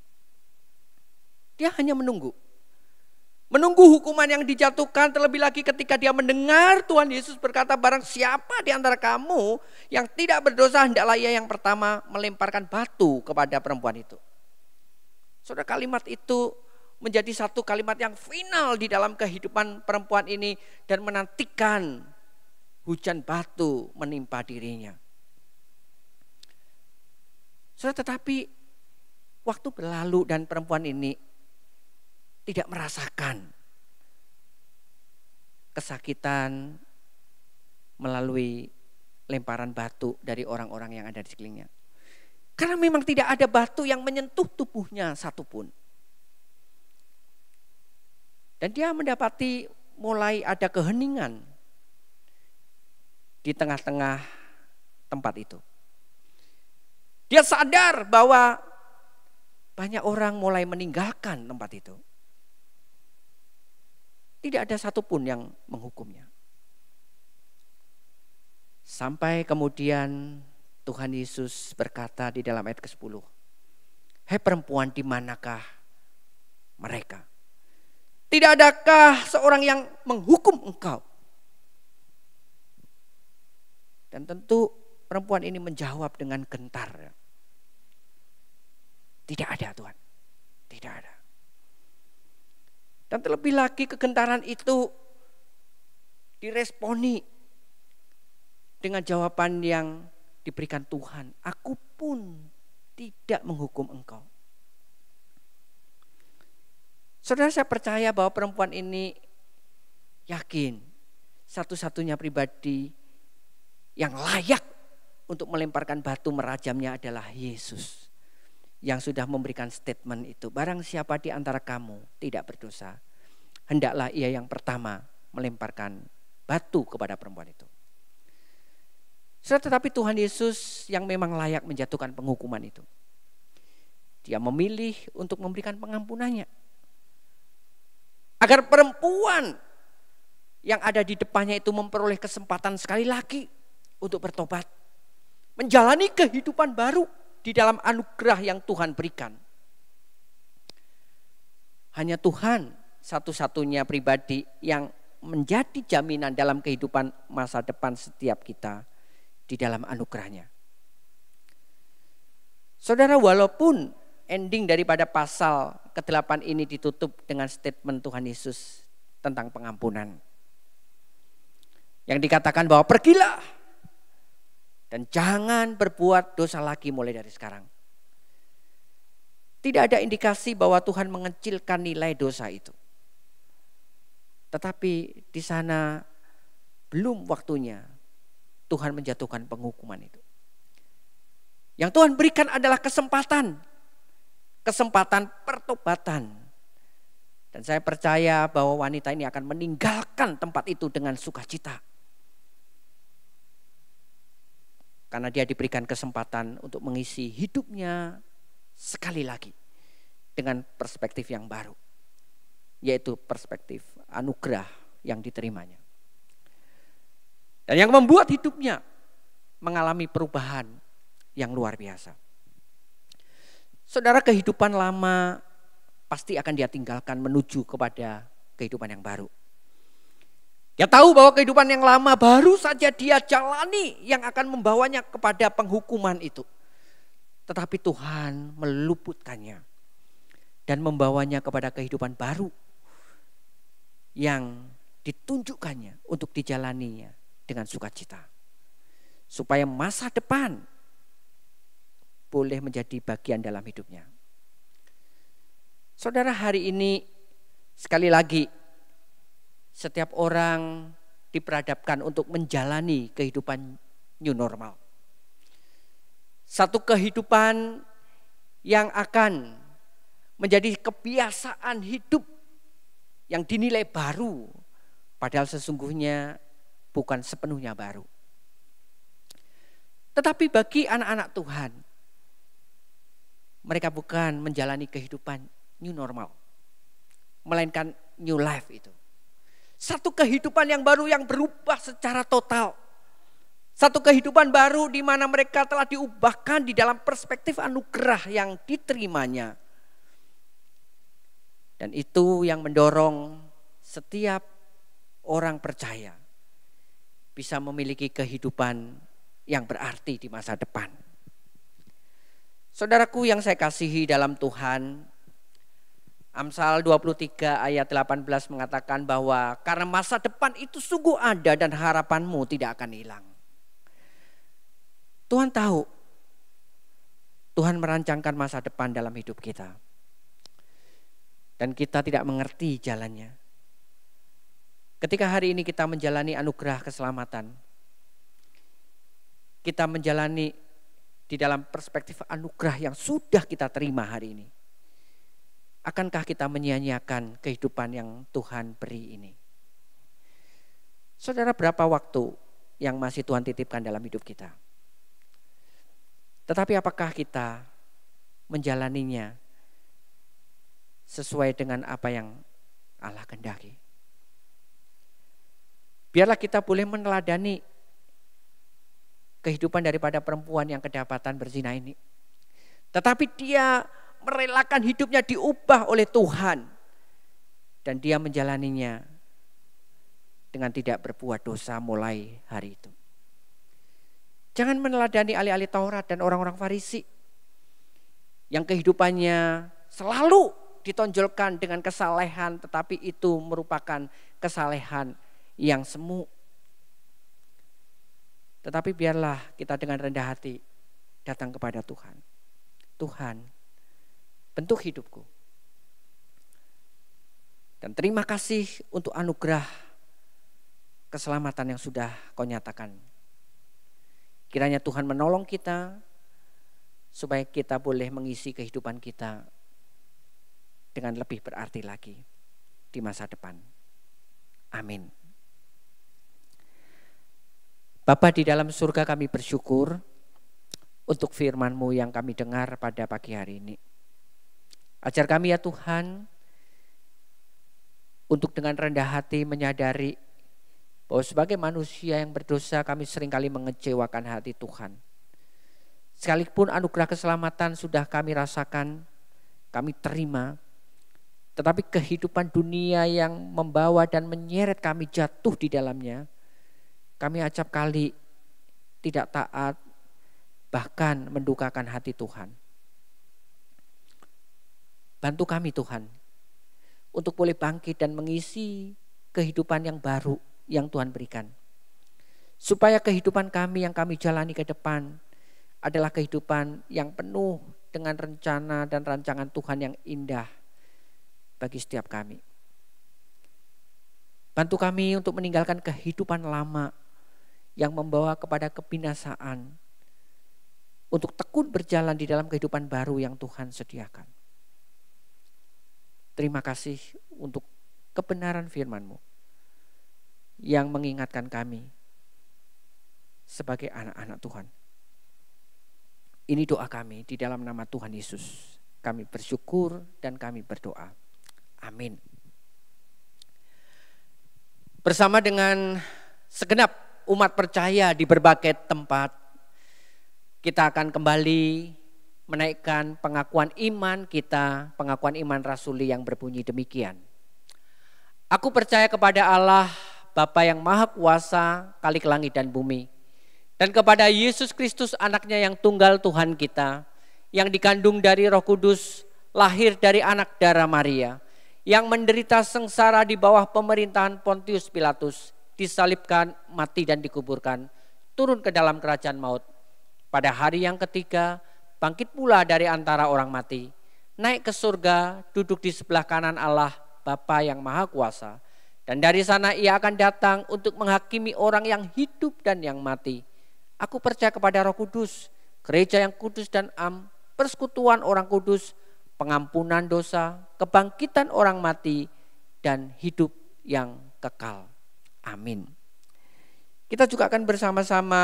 [SPEAKER 1] Dia hanya menunggu. Menunggu hukuman yang dijatuhkan, terlebih lagi ketika dia mendengar Tuhan Yesus berkata, barang siapa di antara kamu yang tidak berdosa, hendaklah ia yang pertama melemparkan batu kepada perempuan itu. Saudara, kalimat itu menjadi satu kalimat yang final di dalam kehidupan perempuan ini dan menantikan hujan batu menimpa dirinya. Saudara, tetapi waktu berlalu dan perempuan ini tidak merasakan kesakitan melalui lemparan batu dari orang-orang yang ada di sekelilingnya. Karena memang tidak ada batu yang menyentuh tubuhnya satupun. Dan dia mendapati mulai ada keheningan di tengah-tengah tempat itu. Dia sadar bahwa banyak orang mulai meninggalkan tempat itu. Tidak ada satupun yang menghukumnya. Sampai kemudian Tuhan Yesus berkata di dalam ayat ke-10, "Hai perempuan, di manakah mereka? Tidak adakah seorang yang menghukum engkau?" Dan tentu perempuan ini menjawab dengan gentar. Tidak ada, Tuhan. Tidak ada. Dan terlebih lagi kegentaran itu diresponi dengan jawaban yang diberikan Tuhan. "Aku pun tidak menghukum engkau." Saudara, saya percaya bahwa perempuan ini yakin satu-satunya pribadi yang layak untuk melemparkan batu merajamnya adalah Yesus, yang sudah memberikan statement itu. "Barang siapa di antara kamu tidak berdosa, hendaklah ia yang pertama melemparkan batu kepada perempuan itu." Tetapi Tuhan Yesus yang memang layak menjatuhkan penghukuman itu, Dia memilih untuk memberikan pengampunannya, agar perempuan yang ada di depannya itu memperoleh kesempatan sekali lagi untuk bertobat, menjalani kehidupan baru di dalam anugerah yang Tuhan berikan. Hanya Tuhan satu-satunya pribadi yang menjadi jaminan dalam kehidupan masa depan setiap kita di dalam anugerahnya. Saudara, walaupun ending daripada pasal ke-8 ini ditutup dengan statement Tuhan Yesus tentang pengampunan, yang dikatakan bahwa pergilah dan jangan berbuat dosa lagi mulai dari sekarang. Tidak ada indikasi bahwa Tuhan mengecilkan nilai dosa itu. Tetapi di sana belum waktunya Tuhan menjatuhkan penghukuman itu. Yang Tuhan berikan adalah kesempatan pertobatan. Dan saya percaya bahwa wanita ini akan meninggalkan tempat itu dengan sukacita. Karena dia diberikan kesempatan untuk mengisi hidupnya sekali lagi dengan perspektif yang baru, yaitu perspektif anugerah yang diterimanya. Dan yang membuat hidupnya mengalami perubahan yang luar biasa. Saudara, kehidupan lama pasti akan dia tinggalkan menuju kepada kehidupan yang baru. Dia tahu bahwa kehidupan yang lama baru saja dia jalani yang akan membawanya kepada penghukuman itu. Tetapi Tuhan meluputkannya dan membawanya kepada kehidupan baru yang ditunjukkannya untuk dijalaninya dengan sukacita. Supaya masa depan boleh menjadi bagian dalam hidupnya. Saudara, hari ini sekali lagi setiap orang diperhadapkan untuk menjalani kehidupan new normal. Satu kehidupan yang akan menjadi kebiasaan hidup yang dinilai baru, padahal sesungguhnya bukan sepenuhnya baru. Tetapi bagi anak-anak Tuhan, mereka bukan menjalani kehidupan new normal, melainkan new life itu. Satu kehidupan yang baru yang berubah secara total. Satu kehidupan baru di mana mereka telah diubahkan di dalam perspektif anugerah yang diterimanya. Dan itu yang mendorong setiap orang percaya bisa memiliki kehidupan yang berarti di masa depan. Saudaraku yang saya kasihi dalam Tuhan, Amsal 23 ayat 18 mengatakan bahwa karena masa depan itu sungguh ada dan harapanmu tidak akan hilang. Tuhan tahu, Tuhan merancangkan masa depan dalam hidup kita. Dan kita tidak mengerti jalannya. Ketika hari ini kita menjalani anugerah keselamatan, kita menjalani di dalam perspektif anugerah yang sudah kita terima hari ini. Akankah kita menyia-nyiakan kehidupan yang Tuhan beri ini? Saudara, berapa waktu yang masih Tuhan titipkan dalam hidup kita? Tetapi apakah kita menjalaninya sesuai dengan apa yang Allah kehendaki? Biarlah kita boleh meneladani kehidupan daripada perempuan yang kedapatan berzina ini. Tetapi dia merelakan hidupnya diubah oleh Tuhan. Dan dia menjalaninya dengan tidak berbuat dosa mulai hari itu. Jangan meneladani ahli-ahli Taurat dan orang-orang Farisi yang kehidupannya selalu ditonjolkan dengan kesalehan, tetapi itu merupakan kesalehan yang semu. Tetapi biarlah kita dengan rendah hati datang kepada Tuhan. Tuhan, bentuk hidupku. Dan terima kasih untuk anugerah keselamatan yang sudah Kau nyatakan. Kiranya Tuhan menolong kita supaya kita boleh mengisi kehidupan kita dengan lebih berarti lagi di masa depan. Amin. Bapa di dalam surga, kami bersyukur untuk firman-Mu yang kami dengar pada pagi hari ini. Ajar kami ya Tuhan untuk dengan rendah hati menyadari bahwa sebagai manusia yang berdosa kami seringkali mengecewakan hati Tuhan. Sekalipun anugerah keselamatan sudah kami rasakan, kami terima, tetapi kehidupan dunia yang membawa dan menyeret kami jatuh di dalamnya, kami acap kali tidak taat, bahkan mendukakan hati Tuhan. Bantu kami Tuhan, untuk boleh bangkit dan mengisi kehidupan yang baru yang Tuhan berikan. Supaya kehidupan kami yang kami jalani ke depan adalah kehidupan yang penuh dengan rencana dan rancangan Tuhan yang indah bagi setiap kami. Bantu kami untuk meninggalkan kehidupan lama yang membawa kepada kebinasaan, untuk tekun berjalan di dalam kehidupan baru yang Tuhan sediakan. Terima kasih untuk kebenaran firman-Mu yang mengingatkan kami sebagai anak-anak Tuhan. Ini doa kami di dalam nama Tuhan Yesus. Kami bersyukur dan kami berdoa. Amin. Bersama dengan segenap umat percaya di berbagai tempat, kita akan kembali menaikkan pengakuan iman kita, pengakuan iman rasuli yang berbunyi demikian. Aku percaya kepada Allah, Bapa yang Maha Kuasa, Khalik langit dan bumi, dan kepada Yesus Kristus anaknya yang tunggal Tuhan kita, yang dikandung dari Roh Kudus, lahir dari anak darah Maria, yang menderita sengsara di bawah pemerintahan Pontius Pilatus, disalibkan, mati dan dikuburkan, turun ke dalam kerajaan maut. Pada hari yang ketiga, bangkit pula dari antara orang mati, naik ke surga, duduk di sebelah kanan Allah, Bapa yang Maha Kuasa. Dan dari sana ia akan datang untuk menghakimi orang yang hidup dan yang mati. Aku percaya kepada Roh Kudus, gereja yang kudus dan am, persekutuan orang kudus, pengampunan dosa, kebangkitan orang mati, dan hidup yang kekal. Amin. Kita juga akan bersama-sama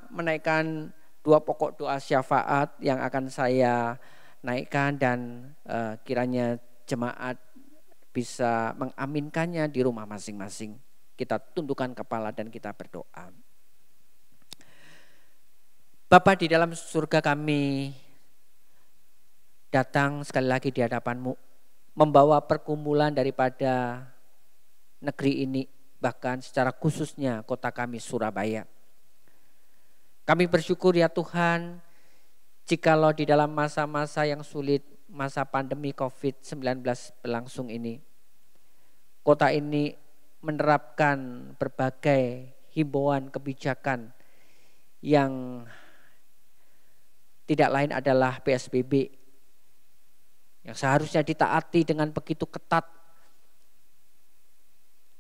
[SPEAKER 1] menaikkan dua pokok doa syafaat yang akan saya naikkan, dan kiranya jemaat bisa mengaminkannya di rumah masing-masing. Kita tundukkan kepala dan kita berdoa. Bapa di dalam surga, kami datang sekali lagi di hadapan-Mu, membawa pergumulan daripada negeri ini, bahkan secara khususnya kota kami Surabaya. Kami bersyukur ya Tuhan, jikalau di dalam masa-masa yang sulit, masa pandemi COVID-19 berlangsung ini, kota ini menerapkan berbagai himbauan kebijakan yang tidak lain adalah PSBB, yang seharusnya ditaati dengan begitu ketat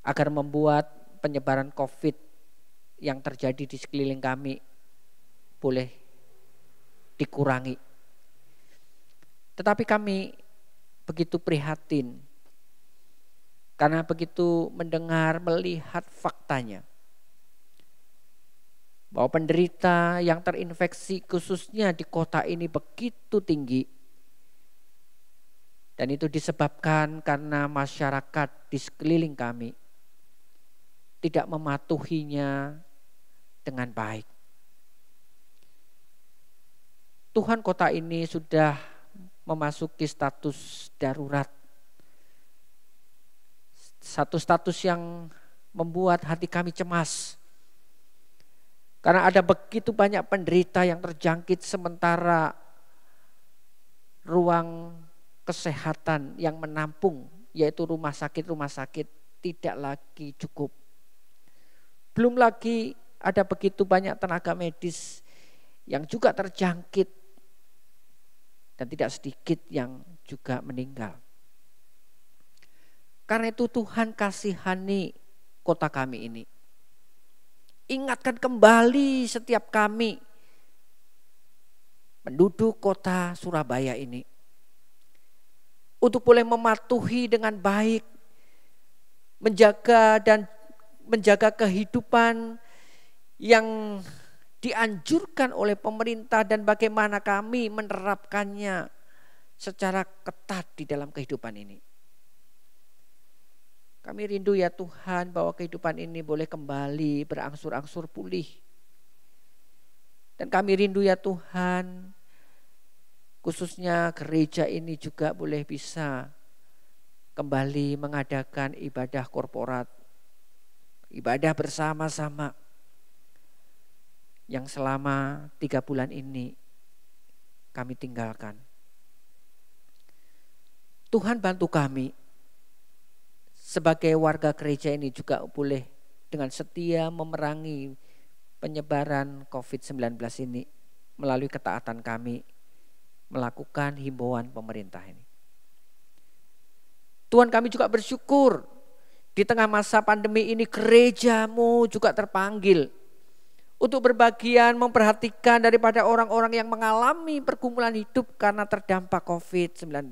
[SPEAKER 1] agar membuat penyebaran COVID yang terjadi di sekeliling kami boleh dikurangi. Tetapi kami begitu prihatin karena begitu mendengar, melihat faktanya bahwa penderita yang terinfeksi khususnya di kota ini begitu tinggi. Dan itu disebabkan karena masyarakat di sekeliling kami tidak mematuhinya dengan baik. Tuhan, kota ini sudah memasuki status darurat. Satu status yang membuat hati kami cemas. Karena ada begitu banyak penderita yang terjangkit sementara ruang kesehatan yang menampung, yaitu rumah sakit tidak lagi cukup. Belum lagi ada begitu banyak tenaga medis yang juga terjangkit dan tidak sedikit yang juga meninggal. Karena itu Tuhan kasihani kota kami ini. Ingatkan kembali setiap kami penduduk kota Surabaya ini untuk boleh mematuhi dengan baik, menjaga kehidupan yang dianjurkan oleh pemerintah dan bagaimana kami menerapkannya secara ketat di dalam kehidupan ini. Kami rindu ya Tuhan bahwa kehidupan ini boleh kembali berangsur-angsur pulih. Dan kami rindu ya Tuhan, khususnya gereja ini juga boleh bisa kembali mengadakan ibadah korporat, ibadah bersama-sama yang selama 3 bulan ini kami tinggalkan. Tuhan bantu kami sebagai warga gereja ini juga boleh dengan setia memerangi penyebaran COVID-19 ini melalui ketaatan kami melakukan himbauan pemerintah ini. Tuhan, kami juga bersyukur di tengah masa pandemi ini gerejamu juga terpanggil untuk berbagian memperhatikan daripada orang-orang yang mengalami pergumulan hidup karena terdampak COVID-19.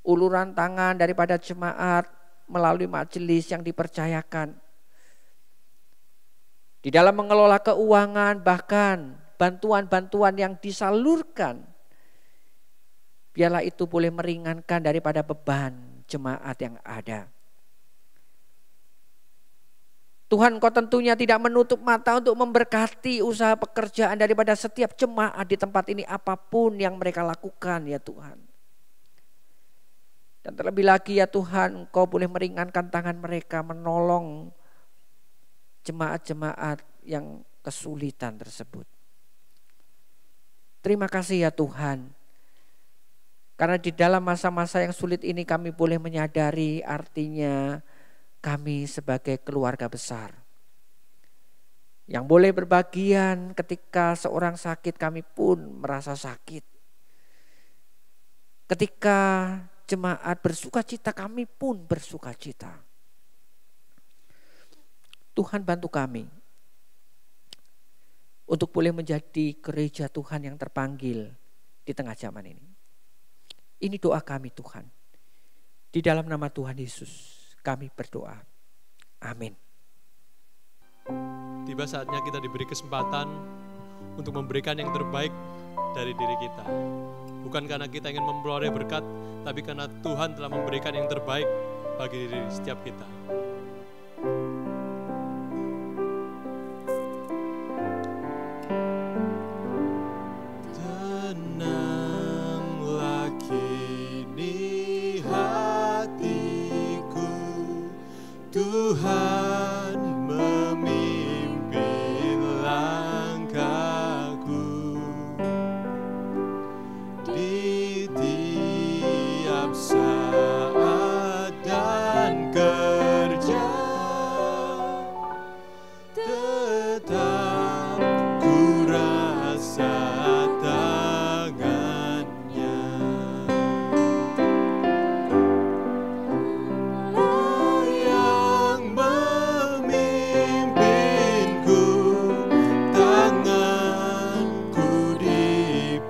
[SPEAKER 1] Uluran tangan daripada jemaat melalui majelis yang dipercayakan. Di dalam mengelola keuangan, bahkan bantuan-bantuan yang disalurkan, biarlah itu boleh meringankan daripada beban jemaat yang ada. Tuhan, Kau tentunya tidak menutup mata untuk memberkati usaha pekerjaan daripada setiap jemaat di tempat ini apapun yang mereka lakukan ya Tuhan. Dan terlebih lagi ya Tuhan, Engkau boleh meringankan tangan mereka menolong jemaat-jemaat yang kesulitan tersebut. Terima kasih ya Tuhan. Karena di dalam masa-masa yang sulit ini kami boleh menyadari artinya kami sebagai keluarga besar. Yang boleh berbagian ketika seorang sakit kami pun merasa sakit. Ketika jemaat bersuka cita kami pun bersuka cita. Tuhan bantu kami untuk boleh menjadi gereja Tuhan yang terpanggil di tengah zaman ini. Ini doa kami Tuhan. Di dalam nama Tuhan Yesus kami berdoa. Amin.
[SPEAKER 2] Tiba saatnya kita diberi kesempatan untuk memberikan yang terbaik dari diri kita. Bukan karena kita ingin memperoleh berkat, tapi karena Tuhan telah memberikan yang terbaik bagi diri setiap kita.
[SPEAKER 4] Tenanglah kini hatiku, Tuhan memimpin langkahku. Di tiap saat dan kerja, tetap ku rasa tangannya. Allah yang memimpinku, tanganku dipegang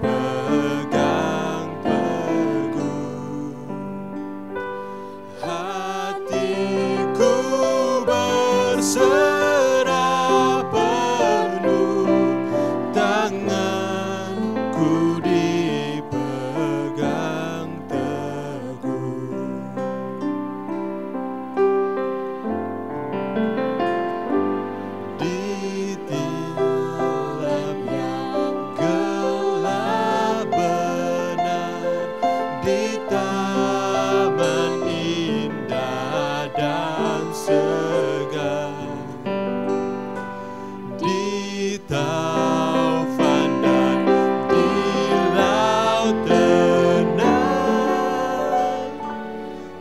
[SPEAKER 4] taman indah dan segar, di taufan dan di laut tenang,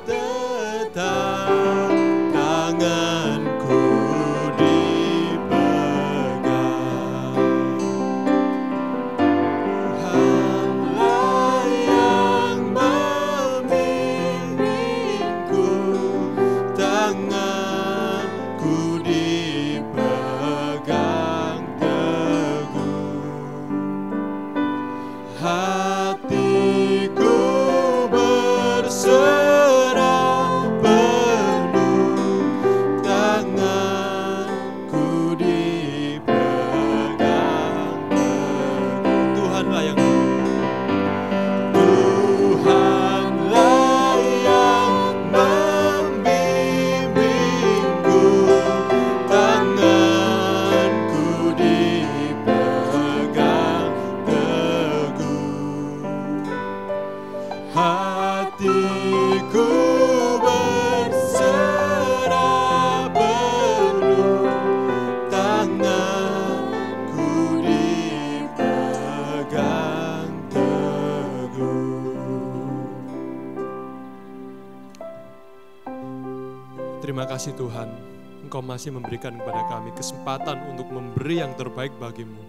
[SPEAKER 4] tetap tanganku dipegang. Tuhanlah yang membimbingku, tanganku dipegang teguh. Hatiku berserah penuh, tanganku dipegang teguh. Tuhanlah yang membimbingku, tanganku dipegang teguh. Hatiku berserah penuh, tanganku dipegang teguh. Terima kasih Tuhan, Engkau masih memberikan kepada kami kesempatan untuk memberi yang terbaik bagimu.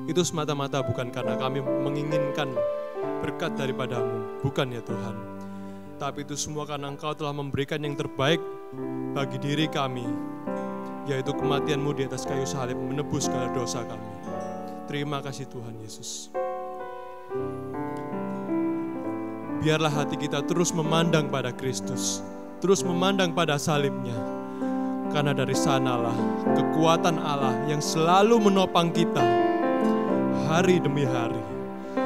[SPEAKER 4] Itu semata-mata bukan karena kami menginginkan berkat daripadamu, bukan ya Tuhan. Tapi itu semua karena Engkau telah memberikan yang terbaik bagi diri kami, yaitu kematian-Mu di atas kayu salib menebus segala dosa kami. Terima kasih Tuhan Yesus. Biarlah hati kita terus memandang pada Kristus, terus memandang pada salibnya, karena dari sanalah kekuatan Allah yang selalu menopang kita hari demi hari,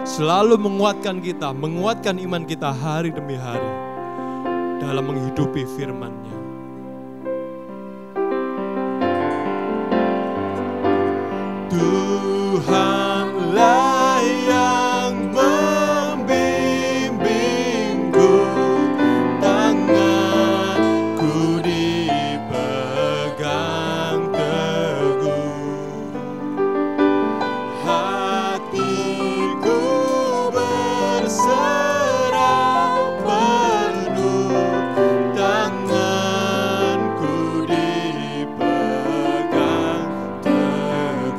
[SPEAKER 4] selalu menguatkan kita, menguatkan iman kita hari demi hari dalam menghidupi firman-Nya. Tuhanlah yang membimbingku, tanganku dipegang teguh. Hatiku berserah penuh, tanganku dipegang teguh.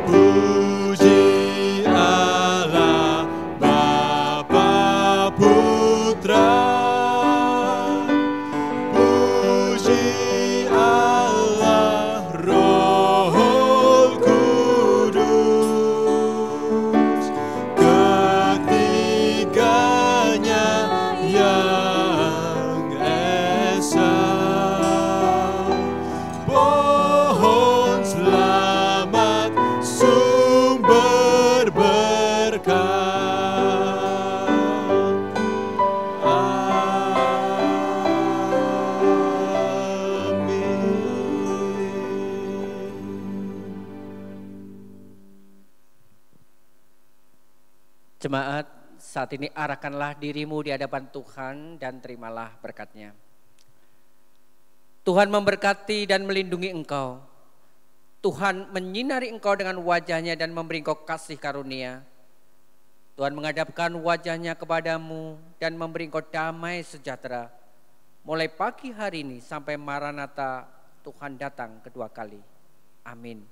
[SPEAKER 4] Puji Allah Bapa Putra, puji Allah Roh Kudus, ketiganya yang esa. Pohon selamat, sumber berkat.
[SPEAKER 1] Jemaat, saat ini arahkanlah dirimu di hadapan Tuhan dan terimalah berkat-Nya. Tuhan memberkati dan melindungi engkau. Tuhan menyinari engkau dengan wajah-Nya dan memberi engkau kasih karunia. Tuhan menghadapkan wajah-Nya kepadamu dan memberi engkau damai sejahtera. Mulai pagi hari ini sampai Maranatha Tuhan datang kedua kali. Amin.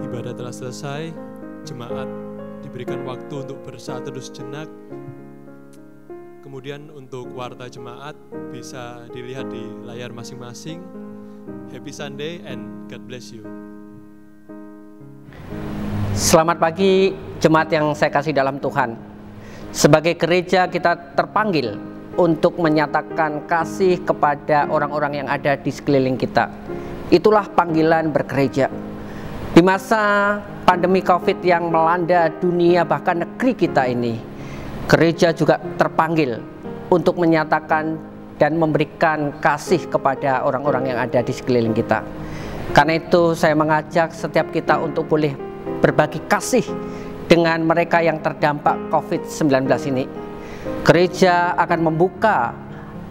[SPEAKER 2] Ibadah telah selesai, jemaat
[SPEAKER 4] diberikan waktu untuk bersaat teduh sejenak. Kemudian untuk warta jemaat bisa dilihat di layar masing-masing. Happy Sunday and God bless you.
[SPEAKER 1] Selamat pagi jemaat yang saya kasih dalam Tuhan. Sebagai gereja kita terpanggil untuk menyatakan kasih kepada orang-orang yang ada di sekeliling kita. Itulah panggilan bergereja. Di masa pandemi COVID yang melanda dunia bahkan negeri kita ini, gereja juga terpanggil untuk menyatakan dan memberikan kasih kepada orang-orang yang ada di sekeliling kita. Karena itu saya mengajak setiap kita untuk boleh berbagi kasih dengan mereka yang terdampak COVID-19 ini. Gereja akan membuka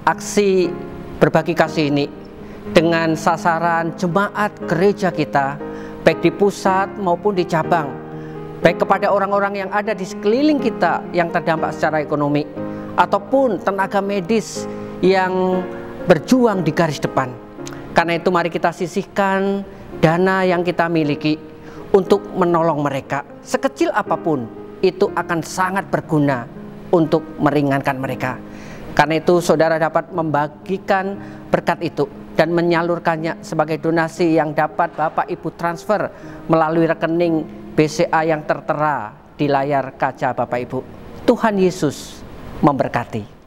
[SPEAKER 1] aksi berbagi kasih ini dengan sasaran jemaat gereja kita, baik di pusat maupun di cabang, baik kepada orang-orang yang ada di sekeliling kita yang terdampak secara ekonomi, ataupun tenaga medis yang berjuang di garis depan. Karena itu mari kita sisihkan dana yang kita miliki untuk menolong mereka. Sekecil apapun itu akan sangat berguna untuk meringankan mereka. Karena itu saudara dapat membagikan berkat itu dan menyalurkannya sebagai donasi yang dapat Bapak Ibu transfer melalui rekening BCA yang tertera di layar kaca Bapak Ibu. Tuhan Yesus memberkati.